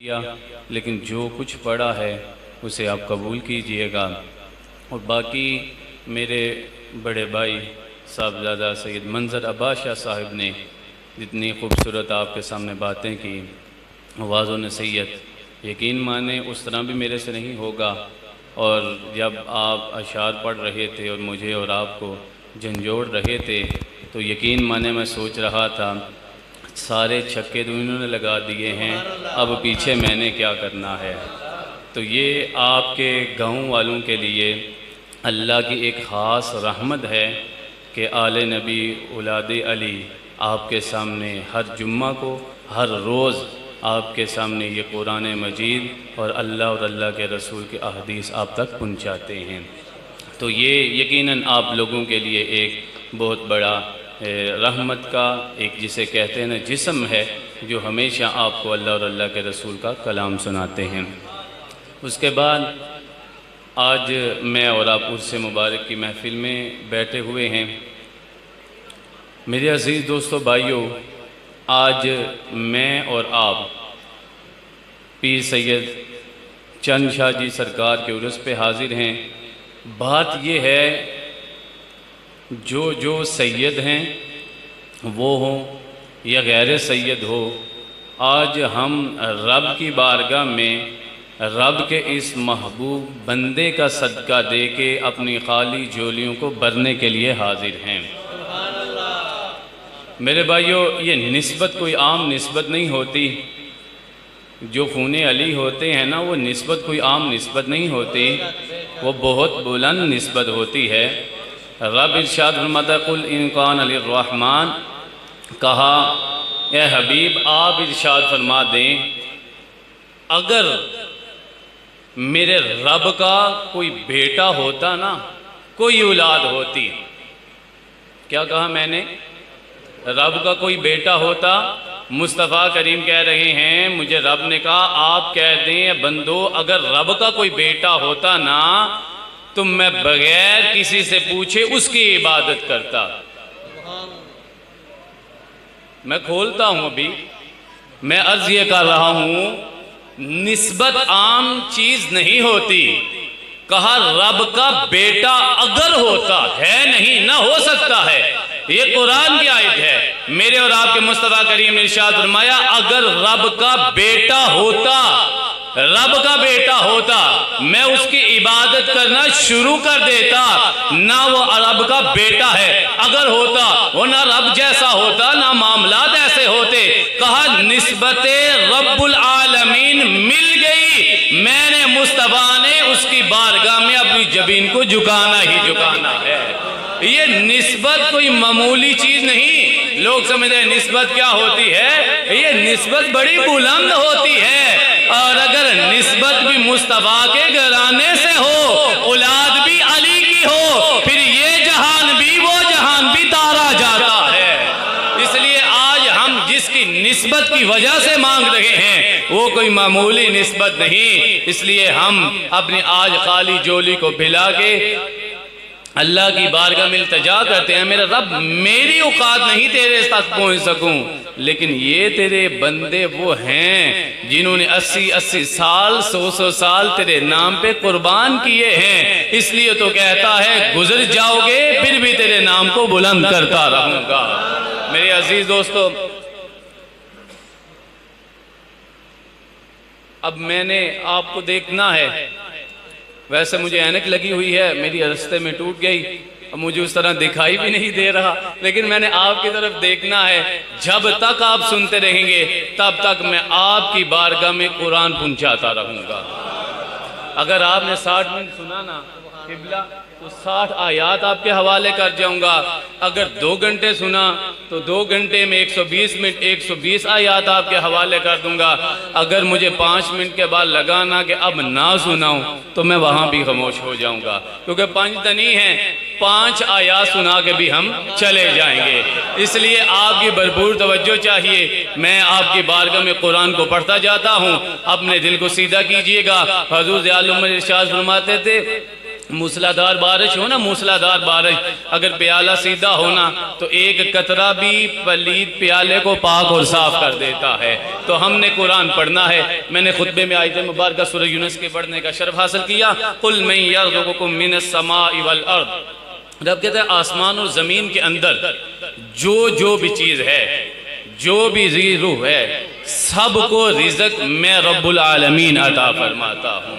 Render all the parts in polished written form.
کیا، لیکن جو کچھ پڑھا ہے اسے آپ قبول کیجئے گا۔ اور باقی میرے بڑے بھائی صاحبزادہ سید منظر عباس شاہ صاحب نے جتنی خوبصورت آپ کے سامنے باتیں کی، آواز و نصیحت، یقین مانیں اس طرح بھی میرے سے نہیں ہوگا۔ اور جب آپ اشعار پڑھ رہے تھے اور مجھے اور آپ کو جھنجھوڑ رہے تھے تو یقین مانیں میں سوچ رہا تھا سارے چھکے تو انہوں نے لگا دیے ہیں، اب پیچھے میں نے کیا کرنا ہے۔ تو یہ آپ کے گاؤں والوں کے لیے اللہ کی ایک خاص رحمت ہے کہ آل نبی اولاد علی آپ کے سامنے ہر جمعہ کو، ہر روز آپ کے سامنے یہ قرآن مجید اور اللہ کے رسول کے احادیث آپ تک پہنچاتے ہیں۔ تو یہ یقیناً آپ لوگوں کے لیے ایک بہت بڑا رحمت کا ایک جسے کہتے ہیں نا جسم ہے، جو ہمیشہ آپ کو اللہ کے رسول کا کلام سناتے ہیں۔ اس کے بعد آج میں اور آپ عرس مبارک کی محفل میں بیٹھے ہوئے ہیں۔ میرے عزیز دوستو بھائیو، آج میں اور آپ پیر سید چند شاہ جی سرکار کے عرس پہ حاضر ہیں۔ بات یہ ہے جو سید ہیں وہ ہوں یا غیر سید ہو، آج ہم رب کی بارگاہ میں رب کے اس محبوب بندے کا صدقہ دے کے اپنی خالی جھولیوں کو بھرنے کے لیے حاضر ہیں۔ میرے بھائیو، یہ نسبت کوئی عام نسبت نہیں ہوتی۔ جو خون علی ہوتے ہیں نا، وہ نسبت کوئی عام نسبت نہیں ہوتی، وہ بہت بلند نسبت ہوتی ہے۔ رب ارشاد فرماتا ہے قل ان کان للرحمن، کہا اے حبیب آپ ارشاد فرما دیں اگر میرے رب کا کوئی بیٹا ہوتا نا، کوئی اولاد ہوتی۔ کیا کہا میں نے؟ رب کا کوئی بیٹا ہوتا۔ مصطفیٰ کریم کہہ رہے ہیں، مجھے رب نے کہا آپ کہہ دیں بندو اگر رب کا کوئی بیٹا ہوتا نا تو میں بغیر کسی سے پوچھے اس کی عبادت کرتا۔ میں کھولتا ہوں ابھی، میں عرض یہ کر رہا ہوں نسبت عام چیز نہیں ہوتی۔ کہا رب کا بیٹا اگر ہوتا ہے، نہیں نہ ہو سکتا ہے، یہ قرآن کی آیت ہے۔ میرے اور آپ کے مصطفیٰ کریم نے ارشاد فرمایا اگر رب کا بیٹا ہوتا، رب کا بیٹا ہوتا میں اس کی عبادت کرنا شروع کر دیتا۔ نہ وہ رب کا بیٹا ہے، اگر ہوتا وہ نہ رب جیسا ہوتا، نہ معاملات ایسے ہوتے۔ کہا نسبت رب العالمین مل گئی، میں نے مصطفیٰ نے اس کی بارگاہ میں اپنی جبین کو جھکانا ہی جھکانا ہے۔ یہ نسبت کوئی معمولی چیز نہیں۔ لوگ سمجھتے ہیں نسبت کیا ہوتی ہے، یہ نسبت بڑی بلند ہوتی ہے۔ اور اگر نسبت بھی مصطفیٰ کے گھرانے سے ہو، اولاد بھی علی کی ہو، پھر یہ جہان بھی وہ جہان بھی تارا جاتا ہے۔ اس لیے آج ہم جس کی نسبت کی وجہ سے مانگ رہے ہیں وہ کوئی معمولی نسبت نہیں۔ اس لیے ہم اپنی آج خالی جولی کو پھیلا کے اللہ کی بارگاہ میں التجا کرتے ہیں، میرا رب میری اوقات نہیں تیرے تک پہنچ سکوں، لیکن یہ تیرے بندے وہ ہیں جنہوں نے 80 سال 100 سال تیرے نام پہ قربان کیے ہیں، اس لیے تو کہتا ہے گزر جاؤ گے پھر بھی تیرے نام کو بلند کرتا رہوں گا۔ میرے عزیز دوستو، اب میں نے آپ کو دیکھنا ہے۔ ویسے مجھے اینک لگی ہوئی ہے، میری رستے میں ٹوٹ گئی، اب مجھے اس طرح دکھائی بھی نہیں دے رہا، لیکن میں نے آپ کی طرف دیکھنا ہے۔ جب تک آپ سنتے رہیں گے تب تک میں آپ کی بارگاہ میں قرآن پہنچاتا رہوں گا۔ اگر آپ نے 60 منٹ سنا نا قبلہ تو 60 آیات آپ کے حوالے کر جاؤں گا۔ اگر 2 گھنٹے سنا تو 2 گھنٹے میں 120 منٹ 120 آیات آپ کے حوالے کر دوں گا۔ اگر مجھے 5 منٹ کے بعد لگانا کہ اب نہ سناؤں تو میں وہاں بھی خاموش ہو جاؤں گا، کیونکہ 5 دنی ہیں، 5 آیات سنا کے بھی ہم چلے جائیں گے۔ اس لیے آپ کی بھرپور توجہ چاہیے۔ میں آپ کی بارگاہ میں قرآن کو پڑھتا جاتا ہوں، اپنے دل کو سیدھا کیجئے گا۔ حضور ضیاء العمر ارشاد فرماتے تھے موسلادھار بارش ہو نا، موسلادھار بارش، اگر پیالہ سیدھا ہونا تو ایک قطرہ بھی پلید پیالے کو پاک اور صاف کر دیتا ہے۔ تو ہم نے قرآن پڑھنا ہے۔ میں نے خطبے میں آیت مبارکہ سورہ یونس کے پڑھنے کا شرف حاصل کیا، قُلْ مَنْ يَرْزُقُكُم مِّنَ السَّمَاءِ وَالْأَرْضِ۔ رب کہتا ہے آسمان اور زمین کے اندر جو بھی چیز ہے، جو بھی ذی روح ہے، سب کو رزق میں رب العالمین عطا فرماتا ہوں۔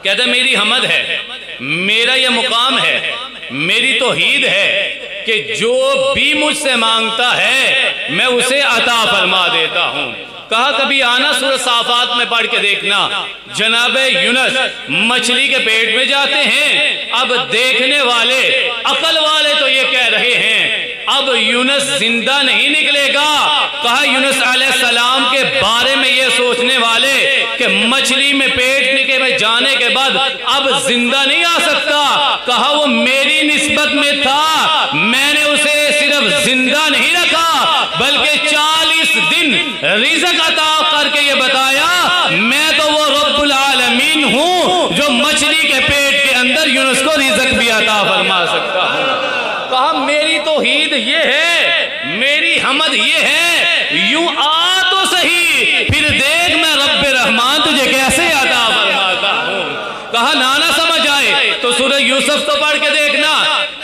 کہتا ہے میری حمد ہے، میرا یہ مقام ہے، میری توحید ہے کہ جو بھی مجھ سے مانگتا ہے میں اسے عطا فرما دیتا ہوں۔ کہا کبھی آنا سورہ صافات میں پڑھ کے دیکھنا، جناب یونس مچھلی کے پیٹ میں جاتے ہیں۔ اب دیکھنے والے عقل والے تو یہ کہہ رہے ہیں اب یونس زندہ نہیں نکلے گا۔ کہا یونس علیہ السلام کے بارے میں یہ سوچنے والے کہ مچھلی میں پیٹ میں جانے کے بعد اب زندہ نہیں آ سکتا، کہا وہ میری نسبت میں تھا، میں نے اسے صرف زندہ نہیں رکھا بلکہ 40 دن رزق عطا کر کے یہ بتایا میں تو وہ رب العالمین ہوں جو مچھلی کے پیٹ کے اندر یونس کو رزق بھی عطا فرما سکتا ہوں۔ کہا میری توحید یہ ہے، میری حمد یہ ہے، یوں آ تو صحیح پھر دیکھ میں رب رحمان تجھے کیسے عطا فرماتا ہوں۔ کہا نانا سمجھ آئے تو سورہ یوسف تو پڑھ کے دیکھنا،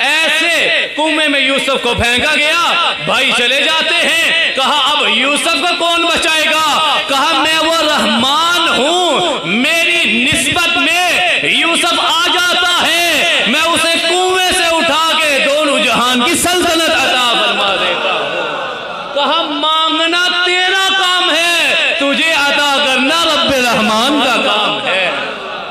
ایسے کنویں میں یوسف کو پھینکا گیا، بھائی چلے جاتے ہیں۔ کہا اب یوسف کو کون بچائے گا؟ کہا میں وہ رحمان ہوں، میری نسبت میں یوسف آ جاتا ہے، میں اسے کنویں سے اٹھا کے دونوں جہان کی سلطنت عطا فرما دیتا ہوں۔ کہا مانگنا تیرا کام ہے، تجھے عطا کرنا رب رحمان کا کام ہے۔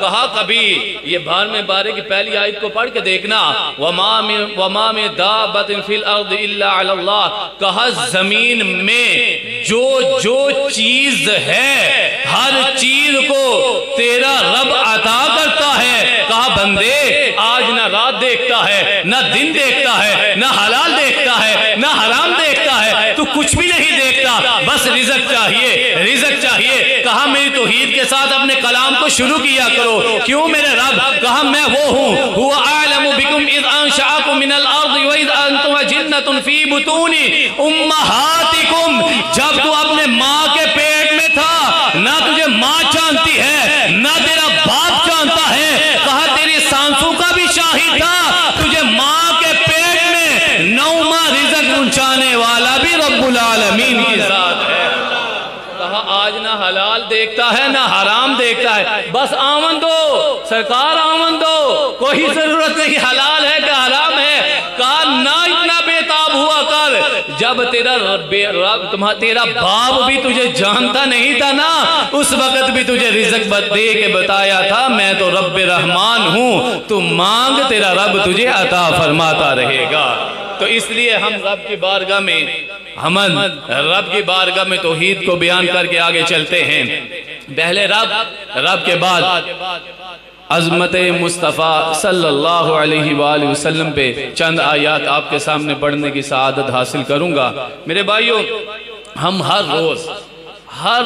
کہا کبھی یہ بارے کی پہلی آیت کو پڑھ کے دیکھنا، وَمَا مِن دَابَّةٍ فِي الْأَرْضِ إِلَّا عَلَى اللَّهِ۔ کہا زمین میں جو چیز ہے ہر چیز کو تیرا رب عطا کرتا ہے۔ کہا بندے آج نہ رات دیکھتا ہے، نہ دن دیکھتا ہے، نہ حلال دیکھتا ہے، نہ حرام دیکھتا ہے، تو کچھ بھی نہیں دیکھتا، بس رزق چاہیے، رزق چاہیے۔ کہا میری توحید کے ساتھ اپنے کلام کو شروع کیا کرو۔ کیوں میرے رب؟ کہا میں وہ ہوں، هو اعلم بكم اذ انشأكم من الارض واذ انتم اجنة في بطون امهاتكم۔ جب تو اپنے ماں کے پیٹ میں تھا نہ تجھے ماں جانتی ہے نہ تیرا باپ جانتا ہے۔ کہا تیری سانسوں کا بھی شاہد تھا، تجھے ماں کے پیٹ میں 9 ماہ رزق پہنچانے والا بھی رب العالمین کی ذات ہے۔ کہا آج نہ حلال دیکھتا ہے نہ حرام دیکھتا ہے، بس آمن دو سرکار، آمن دو، کوئی ضرورت نہیں حلال ہے کہ حرام ہے۔ کہا نہ اتنا بیتاب ہوا کر، جب تیرا باپ بھی تجھے جانتا نہیں تھا نا، اس وقت بھی تجھے رزق دے کے بتایا تھا میں تو رب رحمان ہوں، تو مانگ تیرا رب تجھے عطا فرماتا رہے گا۔ تو اس لیے ہم رب کی بارگاہ میں رب کی بارگاہ میں توحید کو بیان کر کے آگے چلتے ہیں۔ پہلے رب کے بعد عظمت مصطفیٰ صلی اللہ علیہ وآلہ وسلم پہ چند آیات آپ کے سامنے پڑھنے کی سعادت حاصل کروں گا۔ میرے بھائیوں، ہم ہر روز ہر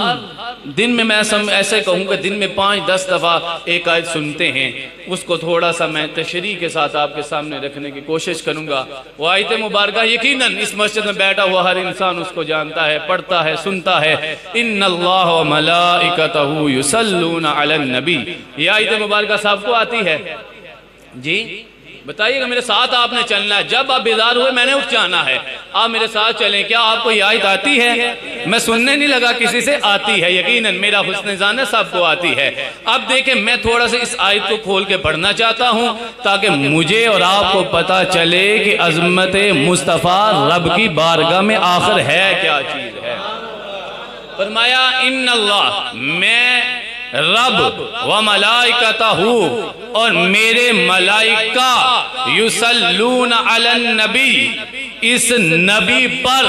دن میں ایسے کہوں کہ دن میں 5-10 دفعہ ایک آیت سنتے ہیں، اس کو تھوڑا سا میں تشریح کے ساتھ آپ کے سامنے رکھنے کی کوشش کروں گا۔ وہ آیت مبارکہ یقیناً اس مسجد میں بیٹھا ہوا ہر انسان اس کو جانتا ہے، پڑھتا ہے، سنتا ہے۔ ان اللہ و ملائکتہ یصلون علی النبی، یہ آیت مبارکہ سب کو آتی ہے؟ جی بتائیے گا، میرے ساتھ آپ نے چلنا ہے، جب آپ بیدار ہوئے میں نے اٹھ جانا ہے، آپ میرے ساتھ چلیں۔ کیا آپ کو یہ آیت آتی ہے؟ میں سننے نہیں لگا کسی سے، آتی ہے یقیناً، میرا حسن ظن ہے سب کو آتی ہے۔ اب دیکھیں میں تھوڑا سا اس آیت کو کھول کے پڑھنا چاہتا ہوں تاکہ مجھے اور آپ کو پتا چلے کہ عظمت مصطفیٰ رب کی بارگاہ میں آخر ہے کیا چیز ہے۔ فرمایا ان اللہ، میں رب و ملائکتہ، اور میرے ملائکہ، یصلون علی النبی، اس نبی پر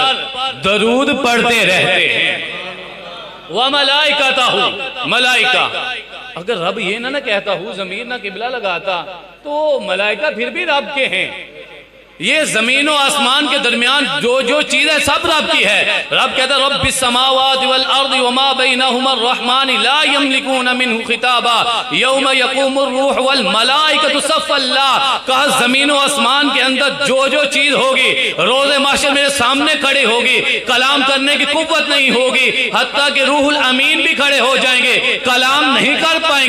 درود پڑھتے رہتے ہیں۔ و ملائکتہ، ملائکہ، اگر رب یہ نہ کہتا ہوں ضمیر نہ قبلہ لگاتا تو ملائکہ پھر بھی رب کے ہیں۔ یہ زمین و آسمان کے درمیان جو چیز ہے سب رب کی ہے. رب کہتا ہے رب السماوات والارض وما بینہما الرحمن لا یملکون منہ خطابا یوم یقوم الروح والملائکۃ صفا. اللہ کہا زمین و آسمان کے اندر جو چیز ہوگی روز محشر میرے سامنے کھڑی ہوگی, کلام کرنے کی قوت نہیں ہوگی, حتیٰ کہ روح الامین بھی کھڑے ہو جائیں گے, کلام نہیں کر پائیں گے.